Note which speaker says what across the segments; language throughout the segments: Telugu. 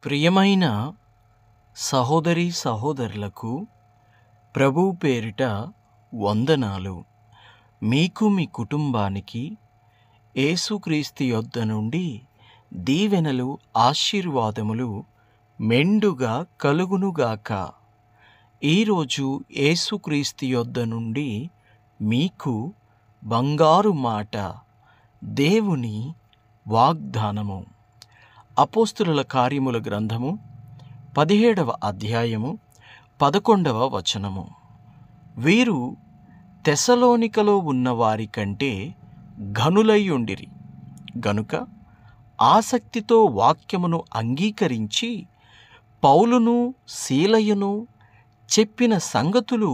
Speaker 1: ప్రియమైన సహోదరీ సహోదరులకు ప్రభువు పేరిట వందనాలు. మీకు మీ కుటుంబానికి యేసుక్రీస్తు యొద్ద నుండి దీవెనలు ఆశీర్వాదములు మెండుగా కలుగునుగాక. ఈరోజు యేసుక్రీస్తు యొద్ద నుండి మీకు బంగారు మాట, దేవుని వాగ్దానము. అపోస్తుల కార్యముల గ్రంథము 17వ అధ్యాయము 11వ వచనము. వీరు తెసలోనికలో ఉన్న వారి కంటే ఘనులై ఉండిరి గనుక ఆసక్తితో వాక్యమును అంగీకరించి పౌలును సీలయును చెప్పిన సంగతులు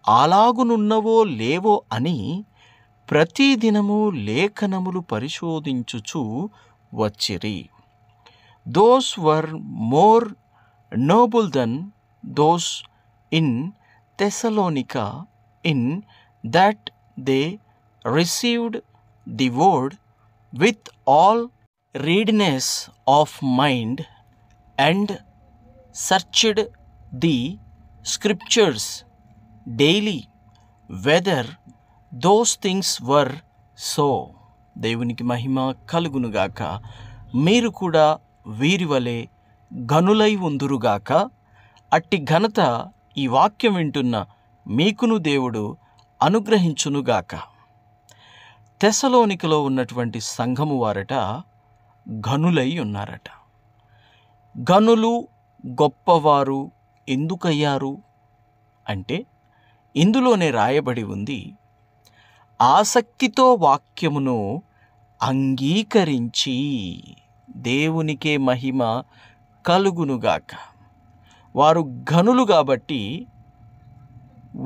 Speaker 1: అలాగునున్నవో లేవో అని ప్రతిదినము లేఖనములు పరిశోధించుచు వచ్చిరి. Those were more noble than those in Thessalonica, in that they received the word with all readiness of mind and searched the scriptures daily whether those things were so. దేవునికి మహిమ కలుగునుగాక. మీరు కూడా వీరి వలె ఘనులై ఉందురుగాక. అట్టి ఘనత ఈ వాక్యం వింటున్న మీకును దేవుడు అనుగ్రహించునుగాక. తెసలోనికలో ఉన్నటువంటి సంఘము వారట ఘనులై ఉన్నారట. ఘనులు గొప్పవారు ఎందుకయ్యారు అంటే ఇందులోనే రాయబడి ఉంది, ఆసక్తితో వాక్యమును అంగీకరించి. దేవునికే మహిమ కలుగునుగాక. వారు ఘనులు కాబట్టి,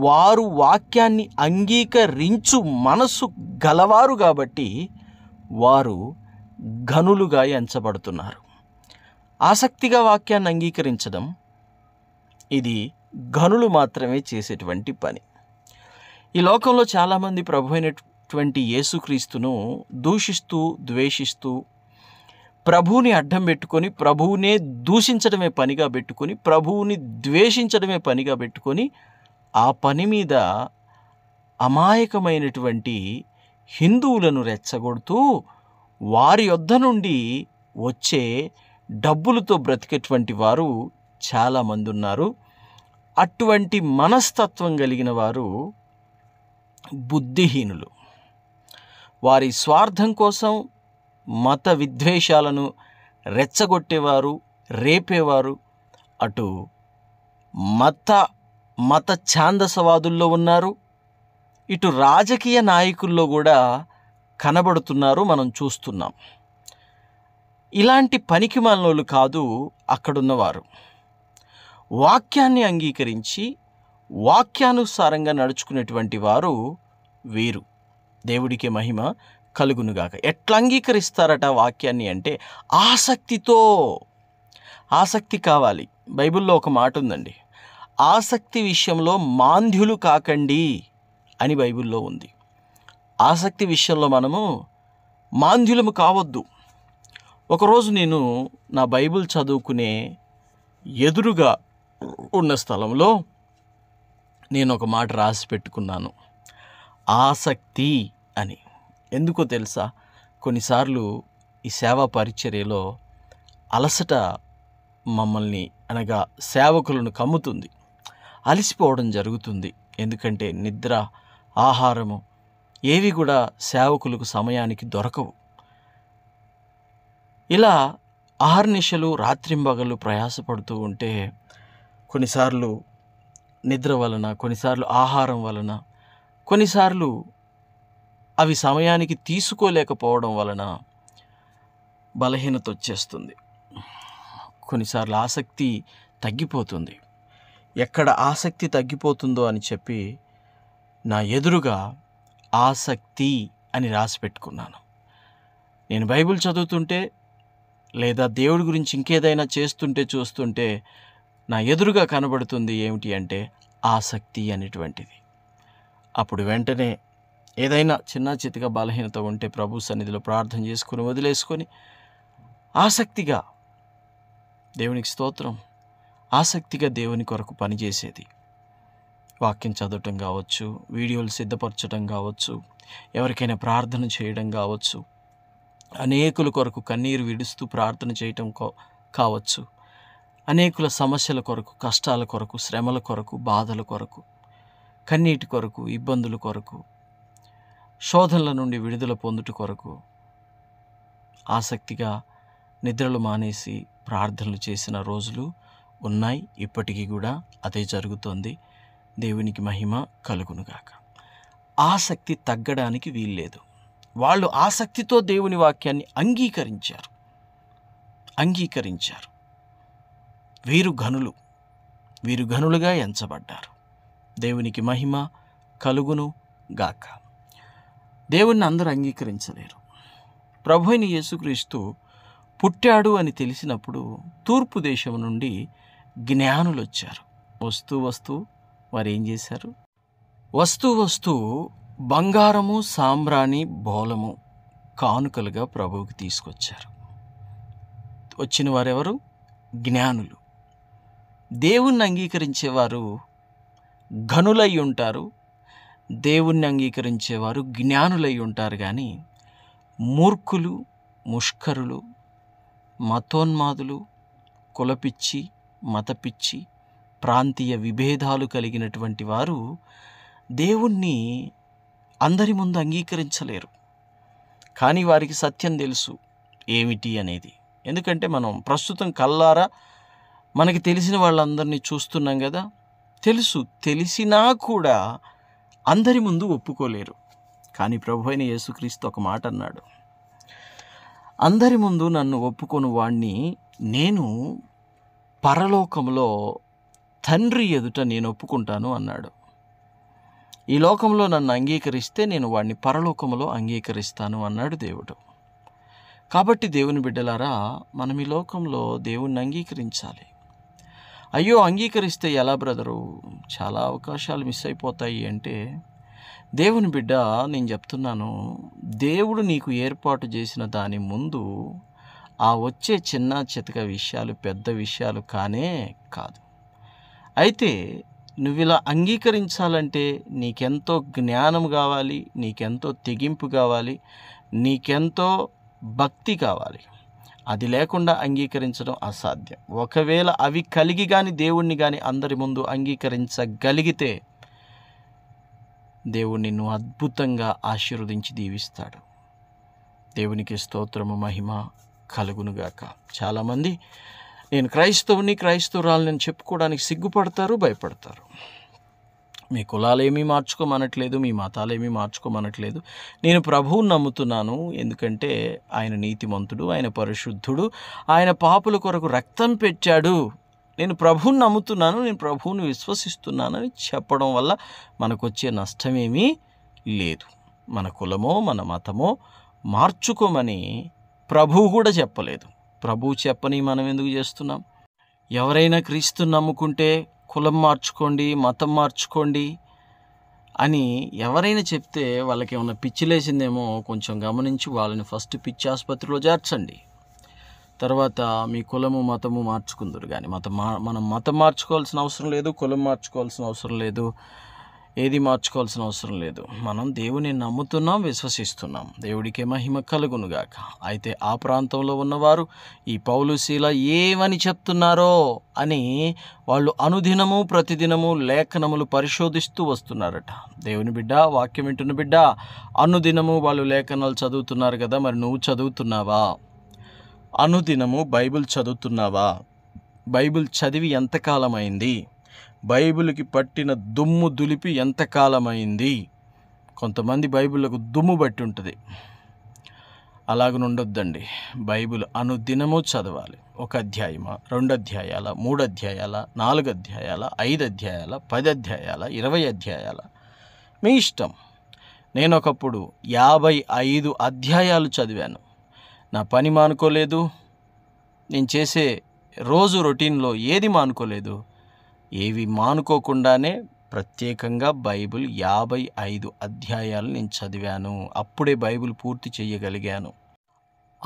Speaker 1: వారు వాక్యాన్ని అంగీకరించు మనసు గలవారు కాబట్టి వారు ఘనులుగా ఎంచబడుతున్నారు. ఆసక్తిగా వాక్యాన్ని అంగీకరించడం ఇది ఘనులు మాత్రమే చేసేటువంటి పని. ఈ లోకంలో చాలామంది ప్రభు అయినటువంటి యేసుక్రీస్తును దూషిస్తూ ద్వేషిస్తూ ప్రభువుని అడ్డం పెట్టుకొని, ప్రభువునే దూషించడమే పనిగా పెట్టుకొని, ప్రభువుని ద్వేషించడమే పనిగా పెట్టుకొని, ఆ పని మీద అమాయకమైనటువంటి హిందువులను రెచ్చగొడుతూ వారి యొద్ద నుండి వచ్చే డబ్బులతో బ్రతికేటువంటి వారు చాలామంది ఉన్నారు. అటువంటి మనస్తత్వం కలిగిన వారు బుద్ధిహీనులు. వారి స్వార్థం కోసం మత విద్వేషాలను రెచ్చగొట్టేవారు, రేపేవారు. అటు మత ఛాందసవాదుల్లో ఉన్నారు, ఇటు రాజకీయ నాయకుల్లో కూడా కనబడుతున్నారు, మనం చూస్తున్నాం. ఇలాంటి పనికిమాలినోళ్ళు కాదు అక్కడున్నవారు. వాక్యాన్ని అంగీకరించి వాక్యానుసారంగా నడుచుకునేటువంటి వారు వీరు. దేవుడికి మహిమ కలుగునుగాక. ఎట్లా అంగీకరిస్తారట వాక్యాన్ని అంటే ఆసక్తితో. ఆసక్తి కావాలి. బైబిల్లో ఒక మాట ఉందండి, ఆసక్తి విషయంలో మాంద్యులు కాకండి అని బైబిల్లో ఉంది. ఆసక్తి విషయంలో మనము మాంద్యులము కావద్దు. ఒకరోజు నేను నా బైబిల్ చదువుకునే ఎదురుగా ఉన్న స్థలంలో నేను ఒక మాట రాసి పెట్టుకున్నాను, ఆసక్తి అని. ఎందుకో తెలుసా, కొన్నిసార్లు ఈ సేవా పరిచర్యలో అలసట మమ్మల్ని, అనగా సేవకులను కమ్ముతుంది. అలసిపోవడం జరుగుతుంది. ఎందుకంటే నిద్ర, ఆహారము ఏవి కూడా సేవకులకు సమయానికి దొరకవు. ఇలా అహర్నిశలు రాత్రింబగళ్ళు ప్రయాసపడుతూ ఉంటే కొన్నిసార్లు నిద్ర వలన, కొన్నిసార్లు ఆహారం వలన, కొన్నిసార్లు అవి సమయానికి తీసుకోలేకపోవడం వలన బలహీనత వచ్చేస్తుంది. కొన్నిసార్లు ఆసక్తి తగ్గిపోతుంది. ఎక్కడ ఆసక్తి తగ్గిపోతుందో అని చెప్పి నా ఎదురుగా ఆసక్తి అని రాసి పెట్టుకున్నాను. నేను బైబిల్ చదువుతుంటే లేదా దేవుడి గురించి ఇంకేదైనా చూస్తుంటే నా ఎదురుగా కనబడుతుంది ఏమిటి అంటే ఆసక్తి అనేటువంటిది. అప్పుడు వెంటనే ఏదైనా చిన్న చితక బలహీనత ఉంటే ప్రభు సన్నిధిలో ప్రార్థన చేసుకుని వదిలేసుకొని ఆసక్తిగా దేవునికి స్తోత్రం. ఆసక్తిగా దేవుని కొరకు పనిచేసేది. వాక్యం చదవటం కావచ్చు, వీడియోలు సిద్ధపరచడం కావచ్చు, ఎవరికైనా ప్రార్థన చేయడం కావచ్చు, అనేకుల కొరకు కన్నీరు విడుస్తూ ప్రార్థన చేయటం కావచ్చు, అనేకుల సమస్యల కొరకు, కష్టాల కొరకు, శ్రమల కొరకు, బాధల కొరకు, కన్నీటి కొరకు, ఇబ్బందుల కొరకు, శోధనల నుండి విడుదల పొందుట కొరకు ఆసక్తిగా నిద్రలు మానేసి ప్రార్థనలు చేసిన రోజులు ఉన్నాయి. ఇప్పటికీ కూడా అదే జరుగుతోంది. దేవునికి మహిమ కలుగునుగాక. ఆసక్తి తగ్గడానికి వీల్లేదు. వాళ్ళు ఆసక్తితో దేవుని వాక్యాన్ని అంగీకరించారు. వీరు ఘనులుగా ఎంచబడ్డారు. దేవునికి మహిమ కలుగును గాక. దేవుణ్ణి అందరూ అంగీకరించలేరు. ప్రభువైన యేసుక్రీస్తు పుట్టాడు అని తెలిసినప్పుడు తూర్పు దేశం నుండి జ్ఞానులు వచ్చారు. వస్తూ వారు ఏం చేశారు? వస్తూ బంగారము, సాంబ్రాణి, బోలము కానుకలుగా ప్రభువుకి తీసుకొచ్చారు. వచ్చిన వారెవరు? జ్ఞానులు. దేవుణ్ణి అంగీకరించేవారు ఘనులై ఉంటారు, దేవుణ్ణి అంగీకరించేవారు జ్ఞానులై ఉంటారు. కానీ మూర్ఖులు, ముష్కరులు, మతోన్మాదులు, కులపిచ్చి, మతపిచ్చి, ప్రాంతీయ విభేదాలు కలిగినటువంటి వారు దేవుణ్ణి అందరి ముందు అంగీకరించలేరు. కానీ వారికి సత్యం తెలుసు ఏమిటి అనేది. ఎందుకంటే మనం ప్రస్తుతం కల్లారా మనకి తెలిసిన వాళ్ళందరినీ చూస్తున్నాం కదా. తెలిసినా కూడా అందరి ముందు ఒప్పుకోలేరు. కానీ ప్రభువైన యేసుక్రీస్తు ఒక మాట అన్నాడు, అందరి ముందు నన్ను ఒప్పుకొని వాణ్ణి నేను పరలోకంలో తండ్రి ఎదుట నేను ఒప్పుకుంటాను అన్నాడు. ఈ లోకంలో నన్ను అంగీకరిస్తే నేను వాడిని పరలోకంలో అంగీకరిస్తాను అన్నాడు దేవుడు. కాబట్టి దేవుని బిడ్డలారా, మనం ఈ లోకంలో దేవుణ్ణి అంగీకరించాలి. అయ్యో అంగీకరిస్తే ఎలా బ్రదరు, చాలా అవకాశాలు మిస్ అయిపోతాయి అంటే, దేవుని బిడ్డ నేను చెప్తున్నాను, దేవుడు నీకు ఏర్పాటు చేసిన దాని ముందు ఆ వచ్చే చిన్న చితక విషయాలు పెద్ద విషయాలు కానే కాదు. అయితే నువ్వు ఇలా అంగీకరించాలంటే నీకెంతో జ్ఞానం కావాలి, నీకెంతో తెగింపు కావాలి, నీకెంతో భక్తి కావాలి. అది లేకుండా అంగీకరించడం అసాధ్యం. ఒకవేళ అవి కలిగి కానీ దేవుణ్ణి కానీ అందరి ముందు అంగీకరించగలిగితే దేవుడు నిన్ను అద్భుతంగా ఆశీర్వదించి దీవిస్తాడు. దేవునికి స్తోత్రము, మహిమ కలుగునుగాక. చాలామంది నేను క్రైస్తవురాలని చెప్పుకోవడానికి సిగ్గుపడతారు, భయపడతారు. మీ కులాలేమీ మార్చుకోమనట్లేదు, మీ మతాలేమీ మార్చుకోమనట్లేదు. నేను ప్రభువుని నమ్ముతున్నాను, ఎందుకంటే ఆయన నీతిమంతుడు, ఆయన పరిశుద్ధుడు, ఆయన పాపుల కొరకు రక్తం పెట్టాడు. నేను ప్రభువుని నమ్ముతున్నాను, నేను ప్రభువుని విశ్వసిస్తున్నానని చెప్పడం వల్ల మనకు వచ్చే నష్టమేమీ లేదు. మన కులమో మన మతమో మార్చుకోమని ప్రభువు కూడా చెప్పలేదు. ప్రభువు చెప్పని మనం ఎందుకు చేస్తున్నాం? ఎవరైనా క్రీస్తుని నమ్ముకుంటే కులం మార్చుకోండి, మతం మార్చుకోండి అని ఎవరైనా చెప్తే వాళ్ళకి ఏమైనా పిచ్చిలేసిందేమో కొంచెం గమనించి వాళ్ళని ఫస్ట్ పిచ్చి ఆసుపత్రిలో చేర్చండి. తర్వాత మీ కులము మతము మార్చుకుందరు. కానీ మనం మతం మార్చుకోవాల్సిన అవసరం లేదు, కులం మార్చుకోవాల్సిన అవసరం లేదు, ఏది మార్చుకోవాల్సిన అవసరం లేదు. మనం దేవుని నమ్ముతున్నాం, విశ్వసిస్తున్నాం. దేవుడికే మహిమ కలుగునుగాక. అయితే ఆ ప్రాంతంలో ఉన్నవారు ఈ పౌలు శీల ఏమని చెప్తున్నారో అని వాళ్ళు అనుదినము ప్రతిదినము లేఖనములు పరిశోధిస్తూ వస్తున్నారట. దేవుని బిడ్డ, వాక్యం వింటున్న బిడ్డ, అనుదినము వాళ్ళు లేఖనాలు చదువుతున్నారు కదా, మరి నువ్వు చదువుతున్నావా? అనుదినము బైబిల్ చదువుతున్నావా? బైబిల్ చదివి ఎంతకాలమైంది? బైబిల్కి పట్టిన దుమ్ము దులిపి ఎంతకాలమైంది? కొంతమంది బైబిల్లకు దుమ్ము బట్టి ఉంటుంది. అలాగనుండొద్దండి. బైబిల్ అనుదినము చదవాలి. 1 అధ్యాయమా, 2 అధ్యాయాల, 3 అధ్యాయాల, 4 అధ్యాయాల, 5 అధ్యాయాల, 10 అధ్యాయాల, 20 అధ్యాయాల, మీ ఇష్టం. నేను ఒకప్పుడు 55 అధ్యాయాలు చదివాను. నా పని మానుకోలేదు, నేను చేసే రోజు రొటీన్లో ఏది మానుకోలేదు. ఏవి మానుకోకుండానే ప్రత్యేకంగా బైబిల్ 55 అధ్యాయాలు నేను చదివాను. అప్పుడే బైబిల్ పూర్తి చేయగలిగాను.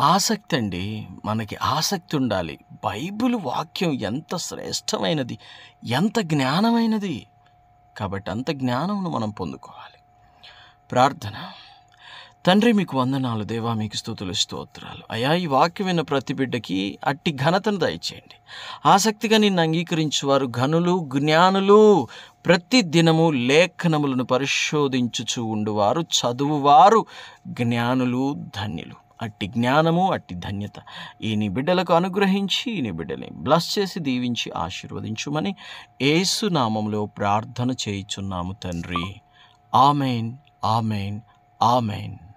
Speaker 1: ఆసక్తి అండి. మనకి ఆసక్తి ఉండాలి. బైబిల్ వాక్యం ఎంత శ్రేష్టమైనది, ఎంత జ్ఞానమైనది. కాబట్టి అంత జ్ఞానమును మనం పొందుకోవాలి. ప్రార్థన. తండ్రి, మీకు వందనాలు దేవా, మీకు స్తుతులు స్తోత్రాలు అయ్యా. ఈ వాక్యం విన్న ప్రతి బిడ్డకి అట్టి ఘనతను దయచేయండి. ఆసక్తిగా నిన్ను అంగీకరించువారు ఘనులు, జ్ఞానులు, ప్రతి దినము లేఖనములను పరిశోధించుచు ఉండువారు, చదువువారు జ్ఞానులు, ధన్యులు. అట్టి జ్ఞానము, అట్టి ధన్యత ఈ నీ బిడ్డలకు అనుగ్రహించి, ఈ నీ బిడ్డని బ్లెస్ చేసి దీవించి ఆశీర్వదించుమని యేసు నామములో ప్రార్థన చేయుచున్నాము తండ్రి. Amen, amen, amen.